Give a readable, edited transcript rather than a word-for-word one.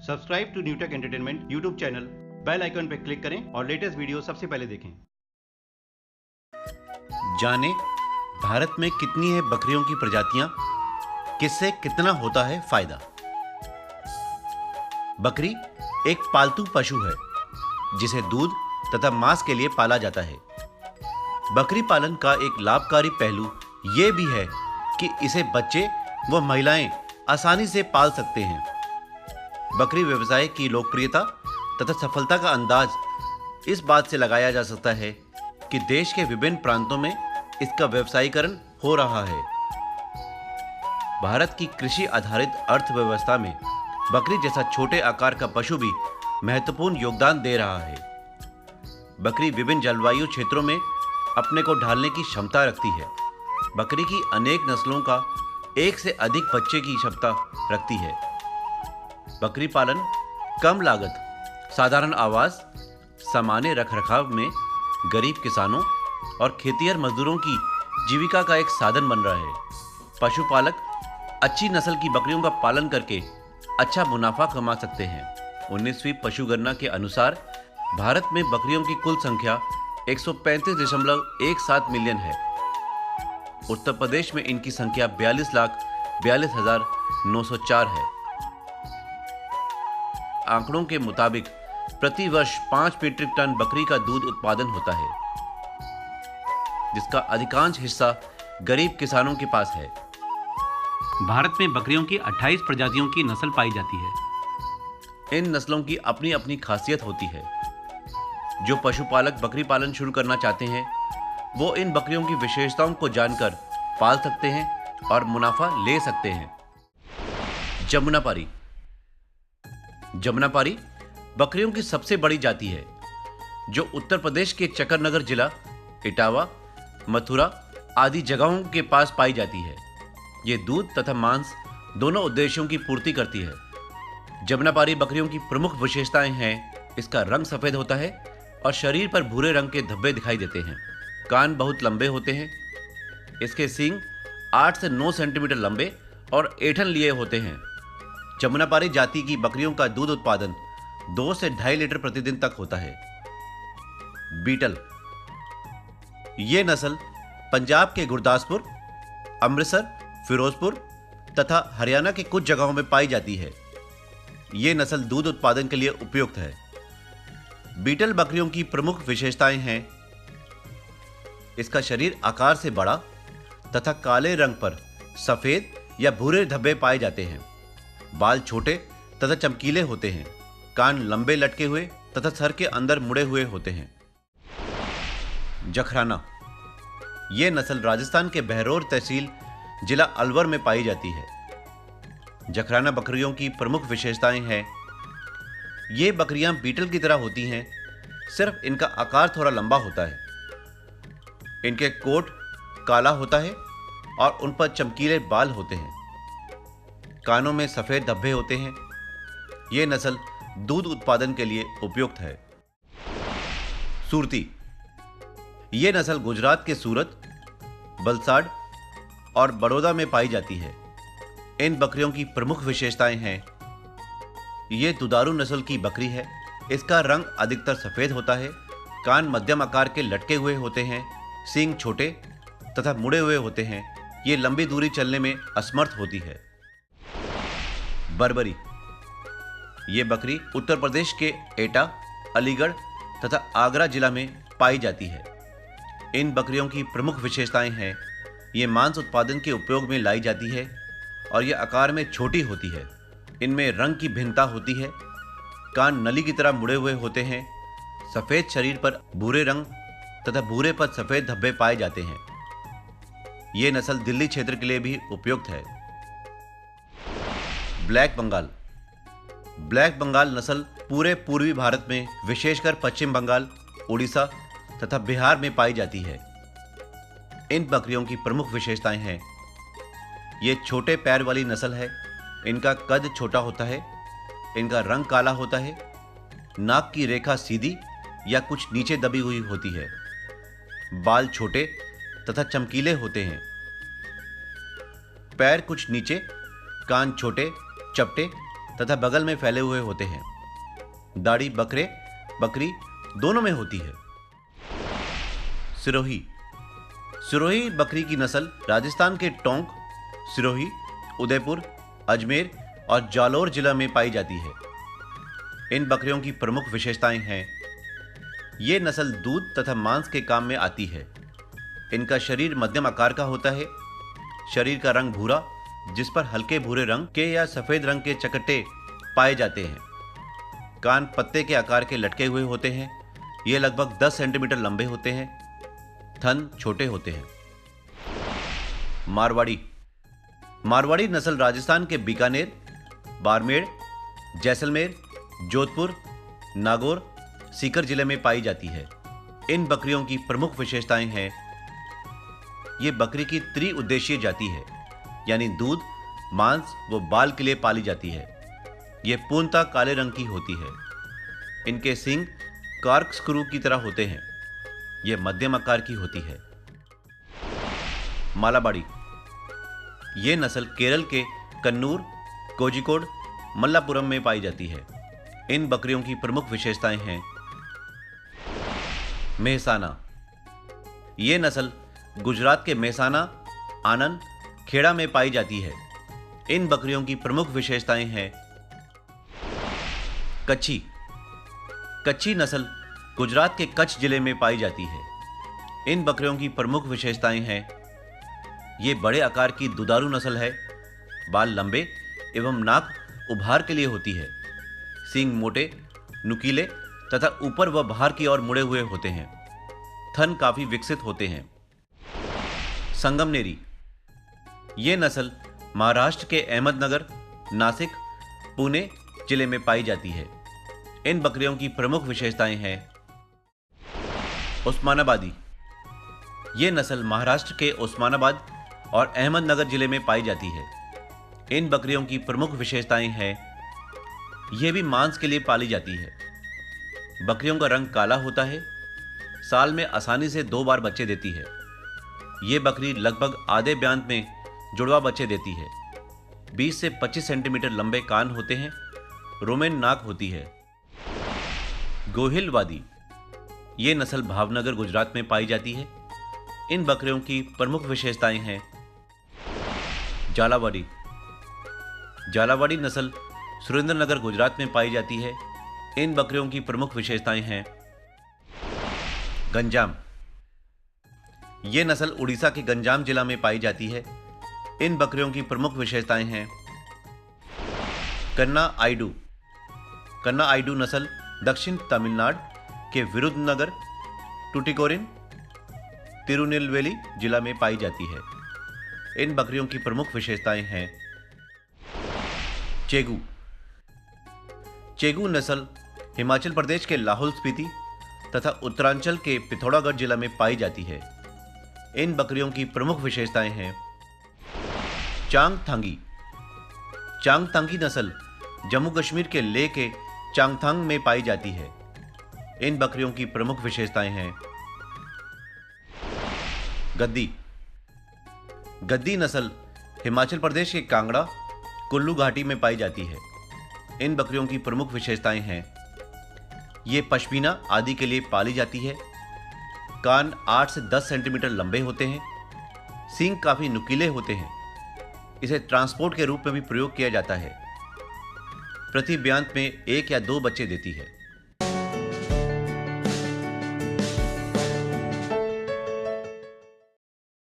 Subscribe to Newtech Entertainment YouTube channel, bell icon पर click करें और लेटेस्ट वीडियो सबसे पहले देखें। जाने भारत में कितनी है बकरियों की प्रजातियां, किससे कितना होता है फायदा। बकरी एक पालतू पशु है जिसे दूध तथा मांस के लिए पाला जाता है। बकरी पालन का एक लाभकारी पहलू यह भी है कि इसे बच्चे व महिलाएं आसानी से पाल सकते हैं। बकरी व्यवसाय की लोकप्रियता तथा सफलता का अंदाज इस बात से लगाया जा सकता है कि देश के विभिन्न प्रांतों में इसका व्यवसायीकरण हो रहा है। भारत की कृषि आधारित अर्थव्यवस्था में बकरी जैसा छोटे आकार का पशु भी महत्वपूर्ण योगदान दे रहा है। बकरी विभिन्न जलवायु क्षेत्रों में अपने को ढालने की क्षमता रखती है। बकरी की अनेक नस्लों का एक से अधिक बच्चे की क्षमता रखती है। बकरी पालन कम लागत, साधारण आवास, सामान्य रखरखाव में गरीब किसानों और खेतिहर मजदूरों की जीविका का एक साधन बन रहा है। पशुपालक अच्छी नस्ल की बकरियों का पालन करके अच्छा मुनाफा कमा सकते हैं। 19वीं पशुगणना के अनुसार भारत में बकरियों की कुल संख्या 135.17 मिलियन है। उत्तर प्रदेश में इनकी संख्या 42,42,904 है। आंकड़ों के मुताबिक प्रति वर्ष 5 मीट्रिक टन बकरी का दूध उत्पादन होता है, जिसका अधिकांश हिस्सा गरीब किसानों के पास है। भारत में बकरियों की 28 प्रजातियों की नस्ल पाई जाती है। इन नस्लों की अपनी अपनी खासियत होती है। जो पशुपालक बकरी पालन शुरू करना चाहते हैं वो इन बकरियों की विशेषताओं को जानकर पाल सकते हैं और मुनाफा ले सकते हैं। जमुनापारी बकरियों की सबसे बड़ी जाति है, जो उत्तर प्रदेश के चकरनगर जिला, इटावा, मथुरा आदि जगहों के पास पाई जाती है। ये दूध तथा मांस दोनों उद्देश्यों की पूर्ति करती है। जमुनापारी बकरियों की प्रमुख विशेषताएं हैं, इसका रंग सफेद होता है और शरीर पर भूरे रंग के धब्बे दिखाई देते हैं। कान बहुत लंबे होते हैं। इसके सींग 8 से 9 सेंटीमीटर लंबे और ऐंठन लिए होते हैं। जमुनापारी जाति की बकरियों का दूध उत्पादन 2 से 2.5 लीटर प्रतिदिन तक होता है। बीटल, ये नस्ल पंजाब के गुरदासपुर, अमृतसर, फिरोजपुर तथा हरियाणा के कुछ जगहों में पाई जाती है। ये नस्ल दूध उत्पादन के लिए उपयुक्त है। बीटल बकरियों की प्रमुख विशेषताएं हैं, इसका शरीर आकार से बड़ा तथा काले रंग पर सफेद या भूरे धब्बे पाए जाते हैं। बाल छोटे तथा चमकीले होते हैं। कान लंबे लटके हुए तथा सर के अंदर मुड़े हुए होते हैं। जखराना, ये नस्ल राजस्थान के बहरौर तहसील जिला अलवर में पाई जाती है। जखराना बकरियों की प्रमुख विशेषताएं हैं, ये बकरियां बीटल की तरह होती हैं, सिर्फ इनका आकार थोड़ा लंबा होता है। इनके कोट काला होता है और उन पर चमकीले बाल होते हैं। कानों में सफेद धब्बे होते हैं। ये नस्ल दूध उत्पादन के लिए उपयुक्त है। सूरती, ये नस्ल गुजरात के सूरत, वलसाड और बड़ौदा में पाई जाती है। इन बकरियों की प्रमुख विशेषताएं हैं, ये दुधारू नस्ल की बकरी है। इसका रंग अधिकतर सफेद होता है। कान मध्यम आकार के लटके हुए होते हैं। सींग छोटे तथा मुड़े हुए होते हैं। ये लंबी दूरी चलने में असमर्थ होती है। बर्बरी, ये बकरी उत्तर प्रदेश के एटा, अलीगढ़ तथा आगरा जिला में पाई जाती है। इन बकरियों की प्रमुख विशेषताएं हैं, ये मांस उत्पादन के उपयोग में लाई जाती है और ये आकार में छोटी होती है। इनमें रंग की भिन्नता होती है। कान नली की तरह मुड़े हुए होते हैं। सफेद शरीर पर भूरे रंग तथा भूरे पर सफेद धब्बे पाए जाते हैं। ये नस्ल दिल्ली क्षेत्र के लिए भी उपयुक्त है। ब्लैक बंगाल नस्ल पूरे पूर्वी भारत में, विशेषकर पश्चिम बंगाल, उड़ीसा तथा बिहार में पाई जाती है। इन बकरियों की प्रमुख विशेषताएं हैं, ये छोटे पैर वाली नस्ल है। इनका कद छोटा होता है। इनका रंग काला होता है। नाक की रेखा सीधी या कुछ नीचे दबी हुई होती है। बाल छोटे तथा चमकीले होते हैं। पैर कुछ नीचे, कान छोटे, चपटे तथा बगल में फैले हुए होते हैं। दाढ़ी बकरे बकरी दोनों में होती है। सिरोही। सिरोही बकरी की नस्ल राजस्थान के टोंक, सिरोही, उदयपुर, अजमेर और जालौर जिला में पाई जाती है। इन बकरियों की प्रमुख विशेषताएं हैं, ये नस्ल दूध तथा मांस के काम में आती है। इनका शरीर मध्यम आकार का होता है। शरीर का रंग भूरा, जिस पर हल्के भूरे रंग के या सफेद रंग के चकट्टे पाए जाते हैं। कान पत्ते के आकार के लटके हुए होते हैं। ये लगभग 10 सेंटीमीटर लंबे होते हैं। थन छोटे होते हैं। मारवाड़ी। मारवाड़ी नस्ल राजस्थान के बीकानेर, बाड़मेर, जैसलमेर, जोधपुर, नागौर, सीकर जिले में पाई जाती है। इन बकरियों की प्रमुख विशेषताएं हैं, ये बकरी की त्रिउद्देशीय जाति है, यानी दूध, मांस व बाल के लिए पाली जाती है। ये पूर्णतः काले रंग की होती है। इनके सींग कॉर्कस्क्रू की तरह होते हैं। ये मध्यम आकार की होती है। मालाबाड़ी। ये नस्ल केरल के कन्नूर, कोझिकोड, मल्लापुरम में पाई जाती है। इन बकरियों की प्रमुख विशेषताएं हैं, मेहसाना। ये नस्ल गुजरात के मेहसाना, आनंद, खेड़ा में पाई जाती है। इन बकरियों की प्रमुख विशेषताएं हैं, कच्छी। कच्छी नस्ल गुजरात के कच्छ जिले में पाई जाती है। इन बकरियों की प्रमुख विशेषताएं हैं, ये बड़े आकार की दुधारू नस्ल है। बाल लंबे एवं नाक उभार के लिए होती है। सींग मोटे, नुकीले तथा ऊपर व बाहर की ओर मुड़े हुए होते हैं। थन काफी विकसित होते हैं। संगमनेरी। ये नस्ल महाराष्ट्र के अहमदनगर, नासिक, पुणे जिले में पाई जाती है। इन बकरियों की प्रमुख विशेषताएं हैं, उस्मानाबादी। ये नस्ल महाराष्ट्र के उस्मानाबाद और अहमदनगर जिले में पाई जाती है। इन बकरियों की प्रमुख विशेषताएं हैं, यह भी मांस के लिए पाली जाती है। बकरियों का रंग काला होता है। साल में आसानी से 2 बार बच्चे देती है। ये बकरी लगभग आधे ब्यांत में जुड़वा बच्चे देती है। 20 से 25 सेंटीमीटर लंबे कान होते हैं। रोमन नाक होती है। गोहिलवादी। ये नस्ल भावनगर, गुजरात में पाई जाती है। इन बकरियों की प्रमुख विशेषताएं हैं, झालावाड़ी। झालावाड़ी नस्ल सुरेंद्रनगर, गुजरात में पाई जाती है। इन बकरियों की प्रमुख विशेषताएं हैं, गंजाम। ये नस्ल उड़ीसा के गंजाम जिला में पाई जाती है। इन बकरियों की प्रमुख विशेषताएं हैं, कन्ना आइडू। कन्ना आइडू नस्ल दक्षिण तमिलनाडु के विरुद्धनगर, टुटिकोरिन, तिरुनेलवेली जिला में पाई जाती है। इन बकरियों की प्रमुख विशेषताएं हैं, चेगू। चेगू नस्ल हिमाचल प्रदेश के लाहौल स्पीति तथा उत्तरांचल के पिथौरागढ़ जिला में पाई जाती है। इन बकरियों की प्रमुख विशेषताएं हैं, चांगथांगी। चांगथांगी नस्ल जम्मू कश्मीर के लेह के चांगथांग में पाई जाती है। इन बकरियों की प्रमुख विशेषताएं हैं, गद्दी। गद्दी नस्ल हिमाचल प्रदेश के कांगड़ा, कुल्लू घाटी में पाई जाती है। इन बकरियों की प्रमुख विशेषताएं हैं, ये पश्मीना आदि के लिए पाली जाती है। कान 8 से 10 सेंटीमीटर लंबे होते हैं। सींग काफी नुकीले होते हैं। इसे ट्रांसपोर्ट के रूप में भी प्रयोग किया जाता है। प्रति ब्यांत में 1 या 2 बच्चे देती है।